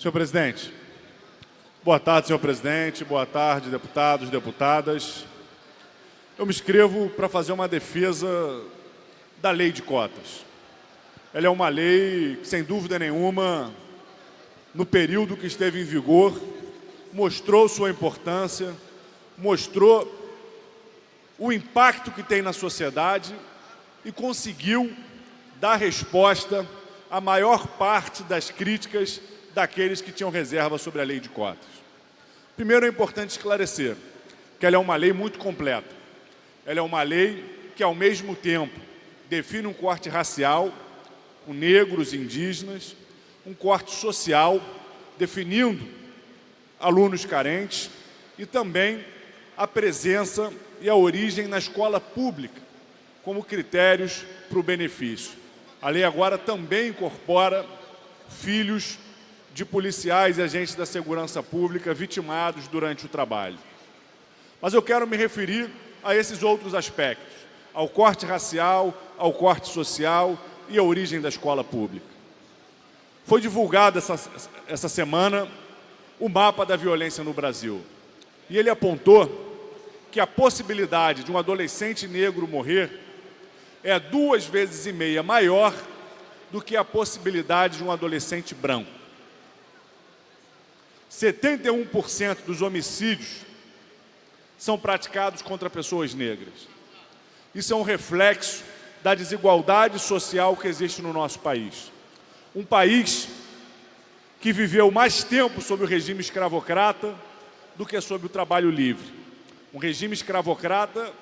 Senhor presidente, boa tarde, senhor presidente, boa tarde, deputados, deputadas. Eu me inscrevo para fazer uma defesa da lei de cotas. Ela é uma lei que, sem dúvida nenhuma, no período que esteve em vigor, mostrou sua importância, mostrou o impacto que tem na sociedade e conseguiu dar resposta à maior parte das críticas daqueles que tinham reserva sobre a lei de cotas. Primeiro, é importante esclarecer que ela é uma lei muito completa. Ela é uma lei que, ao mesmo tempo, define um corte racial com negros e indígenas, um corte social, definindo alunos carentes e também a presença e a origem na escola pública como critérios para o benefício. A lei agora também incorpora filhos de policiais e agentes da segurança pública vitimados durante o trabalho. Mas eu quero me referir a esses outros aspectos, ao corte racial, ao corte social e à origem da escola pública. Foi divulgado essa semana o mapa da violência no Brasil. E ele apontou que a possibilidade de um adolescente negro morrer é 2,5 vezes maior do que a possibilidade de um adolescente branco. 71% dos homicídios são praticados contra pessoas negras. Isso é um reflexo da desigualdade social que existe no nosso país. Um país que viveu mais tempo sob o regime escravocrata do que sob o trabalho livre. Um regime escravocrata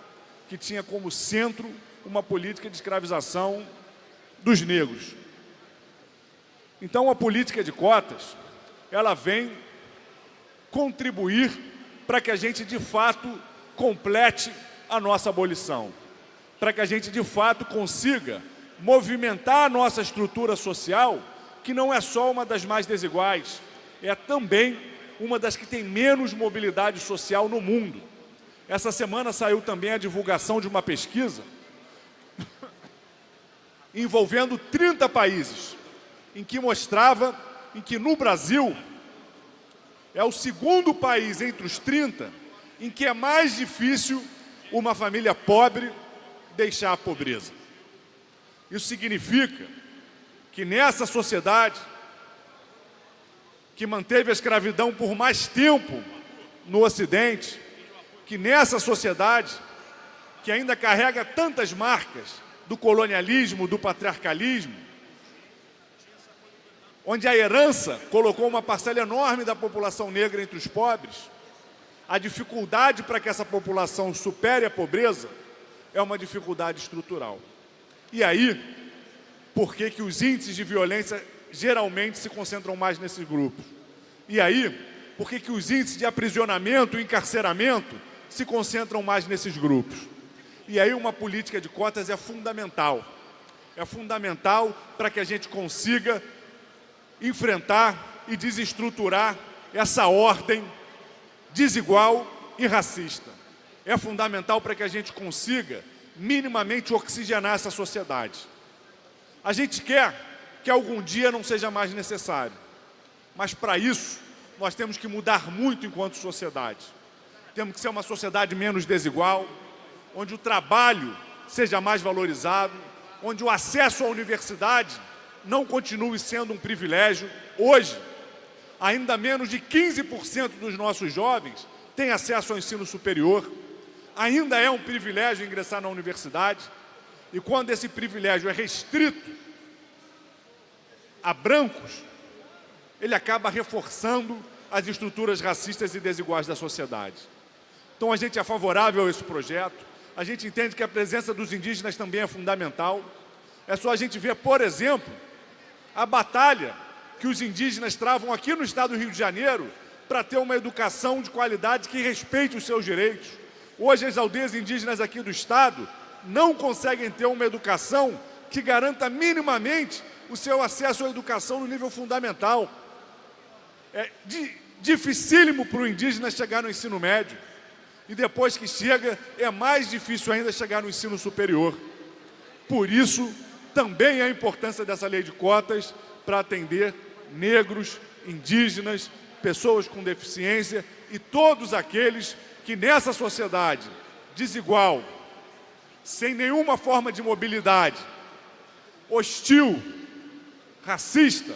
que tinha como centro uma política de escravização dos negros. Então, a política de cotas, ela vem contribuir para que a gente, de fato, complete a nossa abolição, para que a gente, de fato, consiga movimentar a nossa estrutura social, que não é só uma das mais desiguais, é também uma das que tem menos mobilidade social no mundo. Essa semana saiu também a divulgação de uma pesquisa envolvendo 30 países, em que mostrava que no Brasil é o segundo país entre os 30 em que é mais difícil uma família pobre deixar a pobreza. Isso significa que nessa sociedade que manteve a escravidão por mais tempo no Ocidente, que nessa sociedade que ainda carrega tantas marcas do colonialismo, do patriarcalismo, onde a herança colocou uma parcela enorme da população negra entre os pobres, a dificuldade para que essa população supere a pobreza é uma dificuldade estrutural. E aí, por que que os índices de violência geralmente se concentram mais nesses grupos? E aí, por que que os índices de aprisionamento e encarceramento se concentram mais nesses grupos? E aí uma política de cotas é fundamental. É fundamental para que a gente consiga enfrentar e desestruturar essa ordem desigual e racista. É fundamental para que a gente consiga minimamente oxigenar essa sociedade. A gente quer que algum dia não seja mais necessário, mas para isso nós temos que mudar muito enquanto sociedade. Temos que ser uma sociedade menos desigual, onde o trabalho seja mais valorizado, onde o acesso à universidade não continue sendo um privilégio. Hoje, ainda menos de 15% dos nossos jovens têm acesso ao ensino superior. Ainda é um privilégio ingressar na universidade. E quando esse privilégio é restrito a brancos, ele acaba reforçando as estruturas racistas e desiguais da sociedade. Então a gente é favorável a esse projeto. A gente entende que a presença dos indígenas também é fundamental. É só a gente ver, por exemplo, a batalha que os indígenas travam aqui no estado do Rio de Janeiro para ter uma educação de qualidade que respeite os seus direitos. Hoje as aldeias indígenas aqui do estado não conseguem ter uma educação que garanta minimamente o seu acesso à educação no nível fundamental. É dificílimo para o indígena chegar no ensino médio. E depois que chega, é mais difícil ainda chegar no ensino superior. Por isso, também a importância dessa lei de cotas para atender negros indígenas, pessoas com deficiência e todos aqueles que nessa sociedade desigual, sem nenhuma forma de mobilidade, hostil, racista,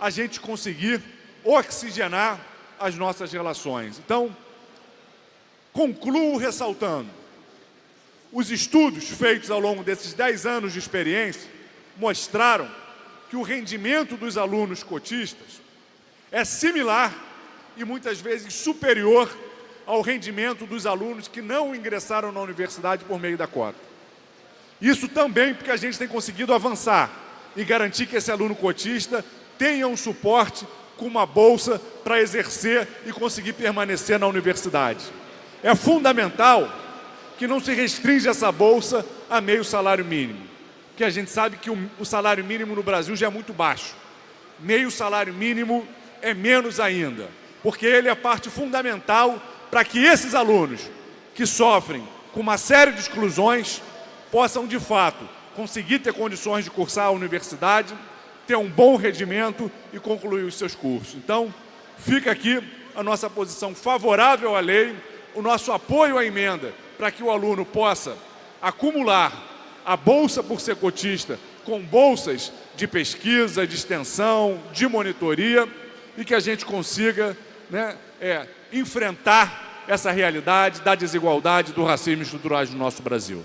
a gente conseguir oxigenar as nossas relações. Então, concluo ressaltando, os estudos feitos ao longo desses 10 anos de experiência mostraram que o rendimento dos alunos cotistas é similar e muitas vezes superior ao rendimento dos alunos que não ingressaram na universidade por meio da cota. Isso também porque a gente tem conseguido avançar e garantir que esse aluno cotista tenha um suporte com uma bolsa para exercer e conseguir permanecer na universidade. É fundamental que não se restringe essa bolsa a meio salário mínimo, porque a gente sabe que o salário mínimo no Brasil já é muito baixo. Meio salário mínimo é menos ainda, porque ele é parte fundamental para que esses alunos que sofrem com uma série de exclusões possam, de fato, conseguir ter condições de cursar a universidade, ter um bom rendimento e concluir os seus cursos. Então, fica aqui a nossa posição favorável à lei, o nosso apoio à emenda, para que o aluno possa acumular a bolsa por ser cotista com bolsas de pesquisa, de extensão, de monitoria e que a gente consiga, enfrentar essa realidade da desigualdade, do racismo estrutural no nosso Brasil.